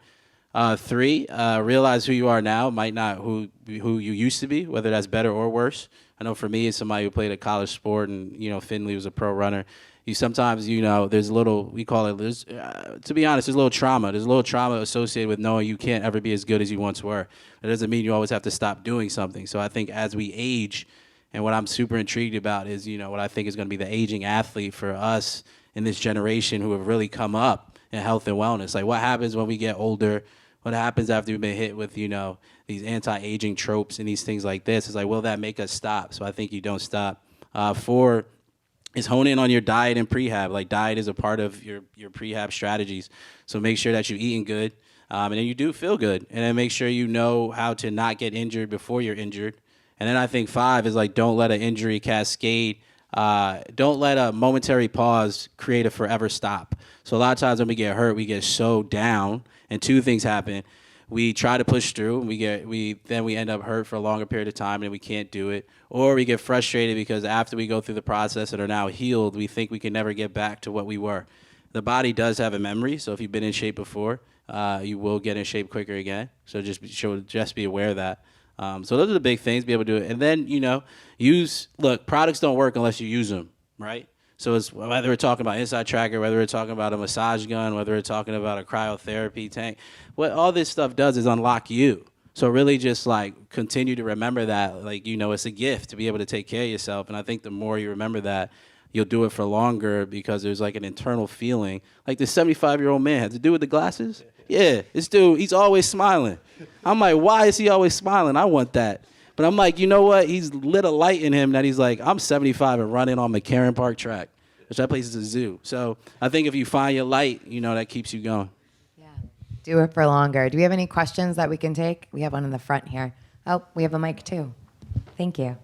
Three, realize who you are now might not who you used to be, whether that's better or worse. I know for me, as somebody who played a college sport and, Finley was a pro runner, you sometimes, there's a little, we call it, to be honest, there's a little trauma. There's a little trauma associated with knowing you can't ever be as good as you once were. That doesn't mean you always have to stop doing something. So I think as we age, and what I'm super intrigued about is, what I think is going to be the aging athlete for us in this generation who have really come up in health and wellness. Like what happens when we get older? What happens after we've been hit with, these anti-aging tropes and these things like this? It's like, will that make us stop? So I think you don't stop. Four is hone in on your diet and prehab. Like diet is a part of your prehab strategies. So make sure that you're eating good and then you do feel good. And then make sure you know how to not get injured before you're injured. And then I think 5 is like, don't let an injury cascade. Don't let a momentary pause create a forever stop. So a lot of times when we get hurt, we get so down, and 2 things happen. We try to push through, and we end up hurt for a longer period of time, and we can't do it. Or we get frustrated because after we go through the process and are now healed, we think we can never get back to what we were. The body does have a memory, so if you've been in shape before, you will get in shape quicker again. So just be aware of that. So those are the big things, be able to do it. And then, products don't work unless you use them, right? So it's whether we're talking about InsideTracker, whether we're talking about a massage gun, whether we're talking about a cryotherapy tank, what all this stuff does is unlock you. So really just like continue to remember that, it's a gift to be able to take care of yourself. And I think the more you remember that, you'll do it for longer because there's like an internal feeling. Like the 75-year-old man had to do with the glasses. Yeah, this dude, he's always smiling. I'm like, why is he always smiling? I want that. But I'm like, you know what? He's lit a light in him that he's like, I'm 75 and running on McCarran Park track, which that place is a zoo. So I think if you find your light, that keeps you going. Yeah, do it for longer. Do we have any questions that we can take? We have one in the front here. Oh, we have a mic too. Thank you.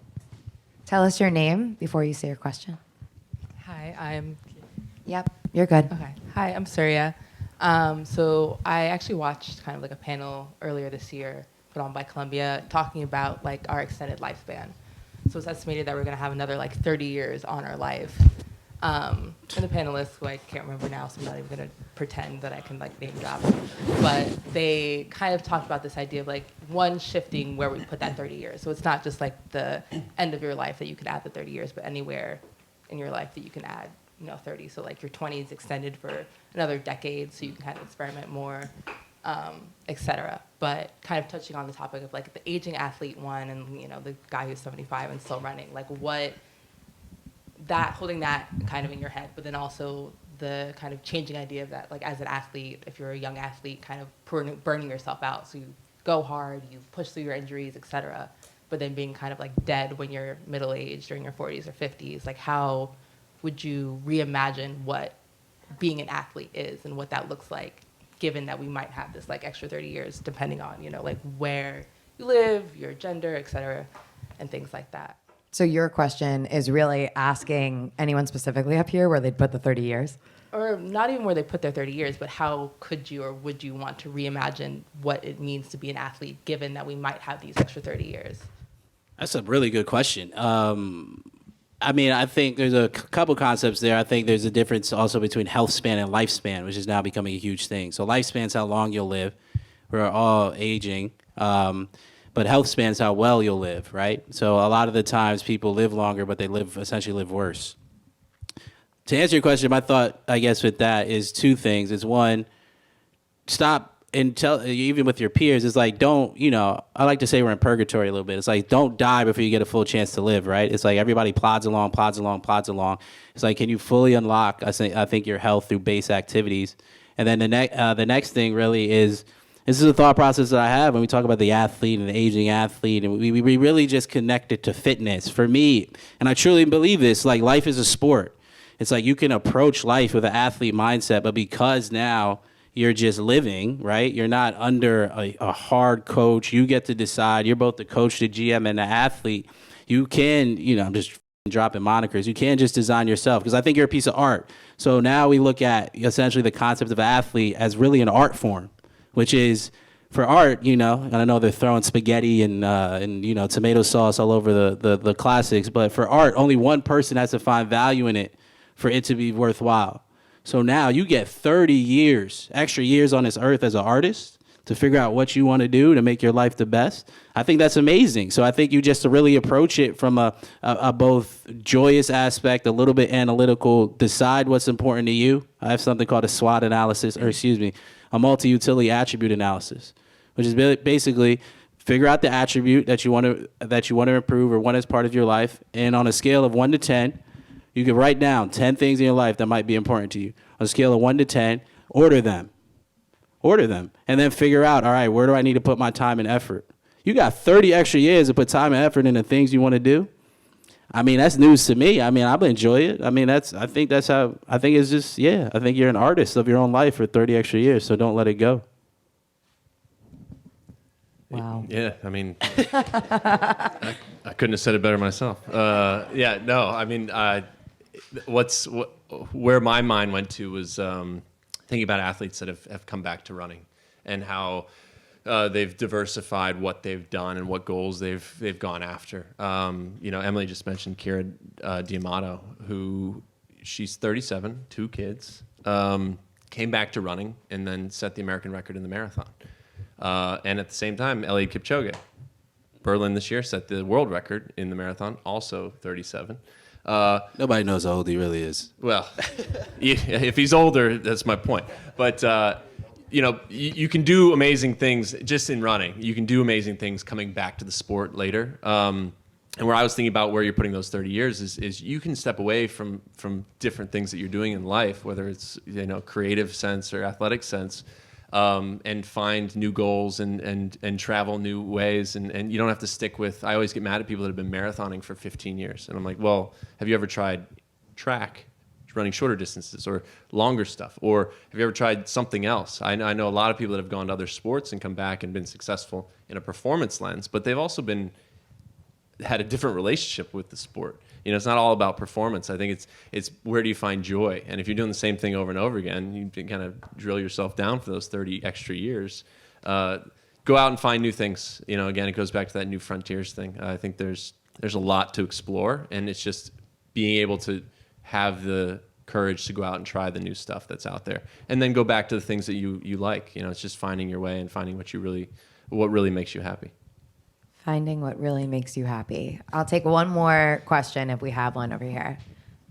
Tell us your name before you say your question. Hi, I'm... Yep, you're good. Okay. Hi, I'm Surya. So I actually watched kind of like a panel earlier this year put on by Columbia talking about like our extended lifespan. So it's estimated that we're going to have another like 30 years on our life. And the panelists, who I can't remember now, so I'm not even going to pretend that I can like name drop, but they kind of talked about this idea of like one shifting where we put that 30 years. So it's not just like the end of your life that you could add the 30 years, but anywhere in your life that you can add, 30. So like your 20s extended for another decade, so you can kind of experiment more, et cetera. But kind of touching on the topic of like the aging athlete one and, the guy who's 75 and still running, like holding that kind of in your head, but then also the kind of changing idea of that, like as an athlete, if you're a young athlete, kind of burning yourself out. So you go hard, you push through your injuries, et cetera, but then being kind of like dead when you're middle-aged or in your 40s or 50s. Like how would you reimagine what being an athlete is and what that looks like, given that we might have this like extra 30 years, depending on, like where you live, your gender, et cetera, and things like that. So your question is really asking anyone specifically up here where they'd put the 30 years? Or not even where they put their 30 years, but how could you or would you want to reimagine what it means to be an athlete, given that we might have these extra 30 years? That's a really good question. I think there's a couple concepts there. I think there's a difference also between health span and lifespan, which is now becoming a huge thing. So lifespan is how long you'll live. We're all aging. But health span is how well you'll live, right? So a lot of the times people live longer, but they essentially live worse. To answer your question, my thought, I guess, with that is two things. It's one, stop and tell, even with your peers, it's like, don't, I like to say we're in purgatory a little bit. It's like, don't die before you get a full chance to live, right? It's like everybody plods along. It's like, can you fully unlock, I think, your health through base activities? And then the next thing really is, this is a thought process that I have when we talk about the athlete and the aging athlete, and we really just connect it to fitness. For me, and I truly believe this, like life is a sport. It's like you can approach life with an athlete mindset, but because now you're just living, right? You're not under a hard coach. You get to decide. You're both the coach, the GM, and the athlete. You can, I'm just dropping monikers. You can just design yourself, because I think you're a piece of art. So now we look at essentially the concept of athlete as really an art form, which is for art, and I know they're throwing spaghetti and tomato sauce all over the classics, but for art, only one person has to find value in it for it to be worthwhile. So now you get 30 years, extra years on this earth as an artist to figure out what you want to do to make your life the best. I think that's amazing. So I think you just to really approach it from a both joyous aspect, a little bit analytical, decide what's important to you. I have something called a SWOT analysis, a multi-utility attribute analysis, which is basically figure out the attribute that you want to improve or want as part of your life, and on a scale of 1 to 10, you can write down 10 things in your life that might be important to you. On a scale of 1 to 10, order them, and then figure out, all right, where do I need to put my time and effort? You got 30 extra years to put time and effort into things you want to do. I mean, that's news to me. I mean, I'll enjoy it. I think it's just, I think you're an artist of your own life for 30 extra years, so don't let it go. Wow. Yeah, I mean, I couldn't have said it better myself. Where my mind went to was thinking about athletes that have come back to running and how they've diversified what they've done and what goals they've gone after. Emily just mentioned Kira D'Amato, who she's 37, 2 kids, came back to running and then set the American record in the marathon. And at the same time, Eliud Kipchoge, Berlin this year, set the world record in the marathon, also 37. Nobody knows how old he really is. Well, if he's older, that's my point. But you can do amazing things just in running. You can do amazing things coming back to the sport later. And where I was thinking about where you're putting those 30 years is you can step away from different things that you're doing in life, whether it's creative sense or athletic sense, and find new goals and travel new ways. And you don't have to stick with, I always get mad at people that have been marathoning for 15 years. And I'm like, well, have you ever tried track, running shorter distances or longer stuff? Or have you ever tried something else? I know a lot of people that have gone to other sports and come back and been successful in a performance lens, but they've also had a different relationship with the sport. It's not all about performance. I think it's where do you find joy? And if you're doing the same thing over and over again, you can kind of drill yourself down for those 30 extra years. Go out and find new things. Again, it goes back to that new frontiers thing. I think there's a lot to explore, and it's just being able to have the courage to go out and try the new stuff that's out there, and then go back to the things that you like. It's just finding your way and finding what really makes you happy. Finding what really makes you happy. I'll take one more question if we have one over here.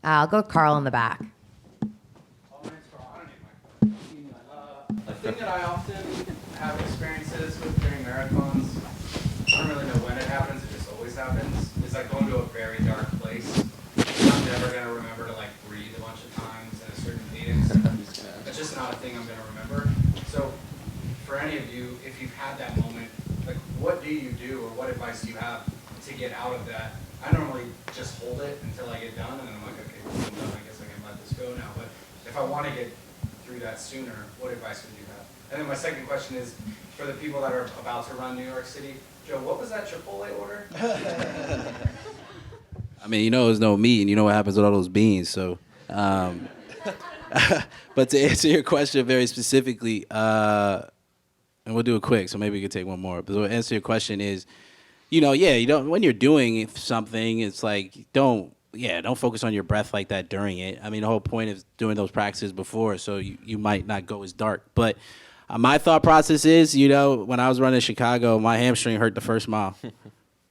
I'll go with Carl in the back. A thing that I often have experiences with during marathons, I don't really know when it happens, it just always happens, is like going to a very dark place. I'm never going to remember to like breathe a bunch of times in a certain cadence. That's just not a thing I'm going to remember. So for any of you, if you've had that moment, like what do you do, or what advice do you have to get out of that? I normally just hold it until I get done, and then I'm like, okay, I'm done, I guess I can let this go now. But if I want to get through that sooner, what advice would you have? And then my second question is, for the people that are about to run New York City, Joe, what was that Chipotle order? I mean, there's no meat, and you know what happens with all those beans. So, but to answer your question very specifically, and we'll do it quick, so maybe we can take one more. But to answer your question is, you don't, when you're doing something, it's like, don't focus on your breath like that during it. I mean, the whole point is doing those practices before, so you might not go as dark. But my thought process is, when I was running Chicago, my hamstring hurt the first mile.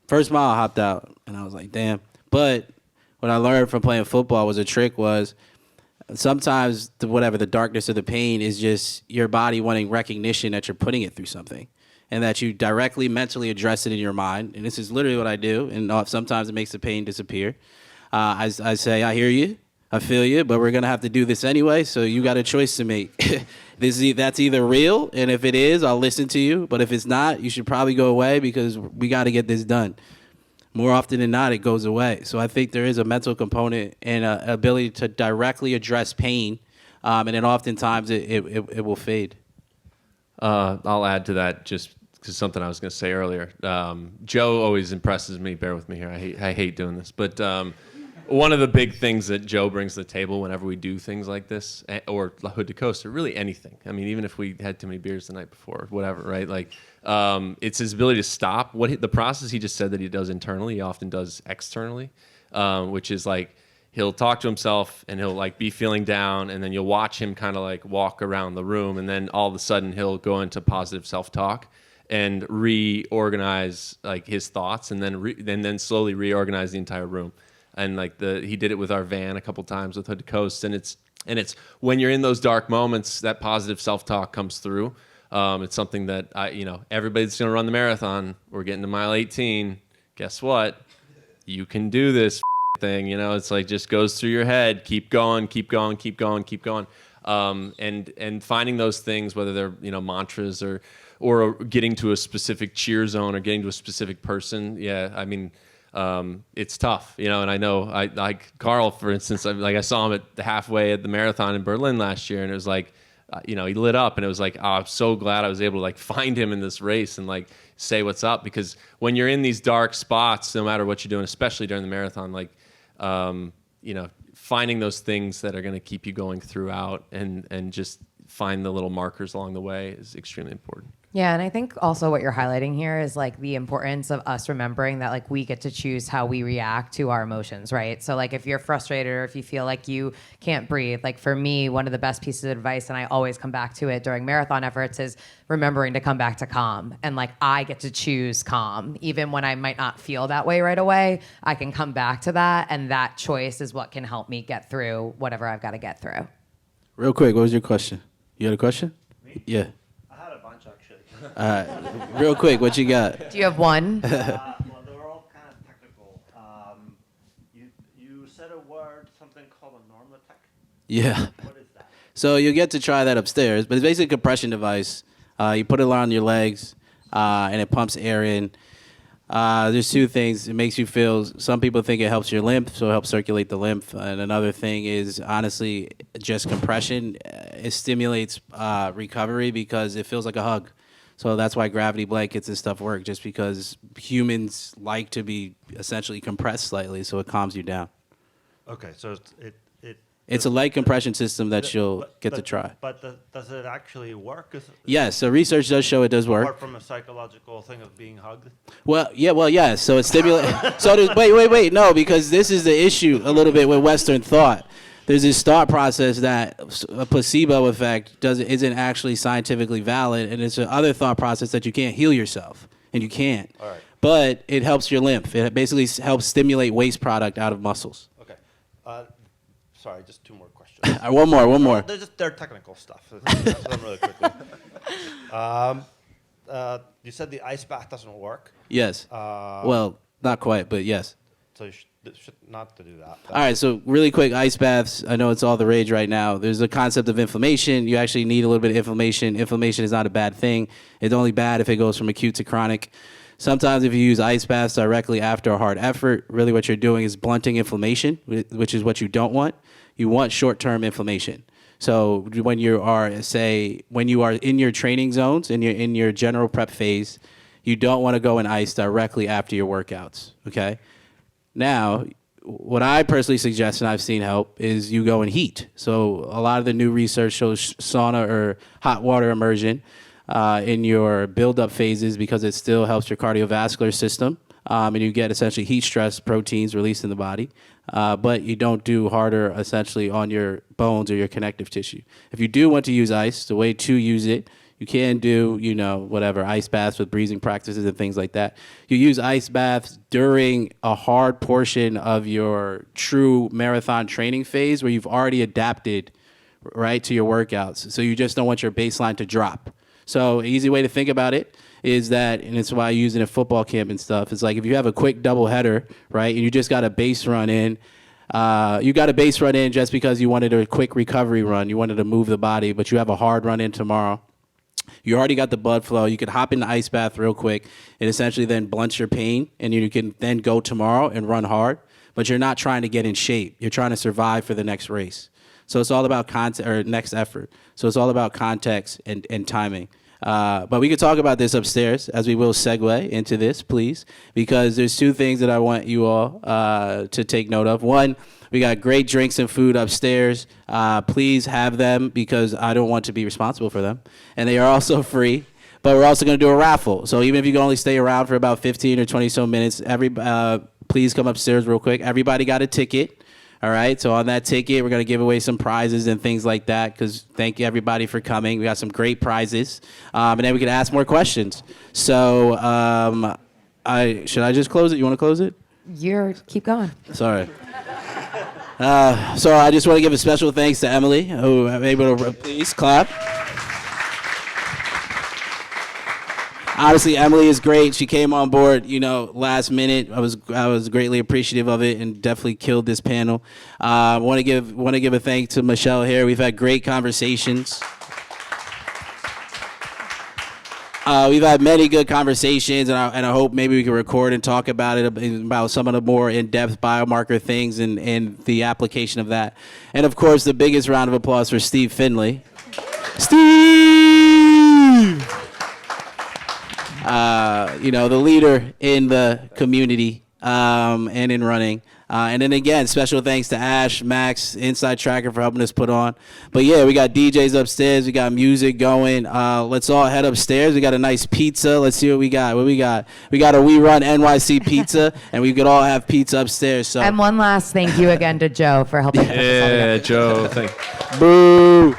First mile I hopped out, and I was like, damn. But what I learned from playing football was sometimes the darkness of the pain is just your body wanting recognition that you're putting it through something, and that you directly mentally address it in your mind. And this is literally what I do, and sometimes it makes the pain disappear. I say, I hear you, I feel you, but we're going to have to do this anyway, so you got a choice to make. That's either real, and if it is, I'll listen to you, but if it's not, you should probably go away because we got to get this done. More often than not, it goes away. So I think there is a mental component and an ability to directly address pain, and then oftentimes it will fade. I'll add to that just because something I was going to say earlier. Joe always impresses me. Bear with me here. I hate doing this. But one of the big things that Joe brings to the table whenever we do things like this, or Hood to Coast, or really anything. I mean, even if we had too many beers the night before, whatever, right? Like, it's his ability to stop. The process he just said that he does internally, he often does externally, which is like, he'll talk to himself and he'll like be feeling down, and then you'll watch him kind of like walk around the room, and then all of a sudden he'll go into positive self-talk and reorganize like his thoughts, and then slowly reorganize the entire room. And like he did it with our van a couple times with Hood to Coast, and it's when you're in those dark moments that positive self-talk comes through. It's something that everybody's going to run the marathon. We're getting to mile 18. Guess what? You can do this thing. It's like just goes through your head. Keep going, keep going, keep going, keep going. And finding those things, whether they're mantras or getting to a specific cheer zone or getting to a specific person. Yeah, I mean, it's tough, and I know like Carl, for instance, I saw him at the halfway at the marathon in Berlin last year, and it was like, he lit up, and it was like, oh, I'm so glad I was able to like find him in this race and like say what's up, because when you're in these dark spots, no matter what you're doing, especially during the marathon, like, finding those things that are going to keep you going throughout and just find the little markers along the way is extremely important. Yeah, and I think also what you're highlighting here is like the importance of us remembering that like we get to choose how we react to our emotions, right? So like if you're frustrated or if you feel like you can't breathe, like for me, one of the best pieces of advice, and I always come back to it during marathon efforts, is remembering to come back to calm. And like I get to choose calm. Even when I might not feel that way right away, I can come back to that, and that choice is what can help me get through whatever I've got to get through. Real quick, what was your question? You had a question? Me? Yeah. Actually. Real quick, what you got? Do you have one? Well, they're all kind of technical. You said a word, something called a Normatec. Yeah. What is that? So you'll get to try that upstairs, but it's basically a compression device. You put it around your legs, and it pumps air in. There's two things. It makes you feel, some people think it helps your lymph, so it helps circulate the lymph. And another thing is, honestly, just compression. It stimulates recovery because it feels like a hug. So that's why gravity blankets and stuff work, just because humans like to be essentially compressed slightly, so it calms you down. Okay, so It's a light compression system that you'll get to try. But does it actually work? Yes, so research does show it does work. Apart from a psychological thing of being hugged? Well, yeah. So it stimulates. So wait. No, because this is the issue a little bit with Western thought. There's this thought process that a placebo effect isn't actually scientifically valid, and it's another thought process that you can't heal yourself, and you can't. All right. But it helps your lymph. It basically helps stimulate waste product out of muscles. Okay. Sorry, just 2 more questions. One more. They're technical stuff. Answer them really quickly. You said the ice bath doesn't work. Yes. Well, not quite, but yes. So you should not to do that. All right, so really quick, ice baths. I know it's all the rage right now. There's a concept of inflammation. You actually need a little bit of inflammation. Inflammation is not a bad thing. It's only bad if it goes from acute to chronic. Sometimes if you use ice baths directly after a hard effort, really what you're doing is blunting inflammation, which is what you don't want. You want short-term inflammation. So when you are in your training zones, in your general prep phase, you don't want to go in ice directly after your workouts, okay? Now, what I personally suggest and I've seen help is you go in heat. So a lot of the new research shows sauna or hot water immersion in your build-up phases because it still helps your cardiovascular system. And you get essentially heat stress proteins released in the body. But you don't do harder essentially on your bones or your connective tissue. If you do want to use ice, the way to use it, you can do, whatever, ice baths with breathing practices and things like that. You use ice baths during a hard portion of your true marathon training phase where you've already adapted, right, to your workouts. So you just don't want your baseline to drop. So an easy way to think about it is that, and it's why I use it in football camp and stuff, it's like if you have a quick double header, right, and you just got a base run in, you got a base run in just because you wanted a quick recovery run, you wanted to move the body, but you have a hard run in tomorrow. You already got the blood flow. You could hop in the ice bath real quick and essentially then blunt your pain, and you can then go tomorrow and run hard, but you're not trying to get in shape. You're trying to survive for the next race. So it's all about next effort. So it's all about context and timing. But we could talk about this upstairs as we will segue into this, please, because there's 2 things that I want you all to take note of. One, we got great drinks and food upstairs. Please have them because I don't want to be responsible for them. And they are also free. But we're also going to do a raffle. So even if you can only stay around for about 15 or 20 so minutes, please come upstairs real quick. Everybody got a ticket. All right, so on that ticket, we're going to give away some prizes and things like that because thank you, everybody, for coming. We got some great prizes, and then we can ask more questions. So should I just close it? You want to close it? Keep going. Sorry. So I just want to give a special thanks to Emily, who I'm able to please clap. Honestly, Emily is great. She came on board, last minute. I was greatly appreciative of it and definitely killed this panel. Want to give a thank to Michelle here. We've had great conversations. We've had many good conversations, and I hope maybe we can record and talk about some of the more in-depth biomarker things and the application of that. And of course, the biggest round of applause for Steve Finley. Steve! The leader in the community and in running. And then again, special thanks to Ash, Max, InsideTracker for helping us put on. But yeah, we got DJs upstairs. We got music going. Let's all head upstairs. We got a nice pizza. Let's see what we got. We got a We Run NYC pizza, and we could all have pizza upstairs. So. And one last thank you again to Joe for helping us. Yeah, Joe. Boo.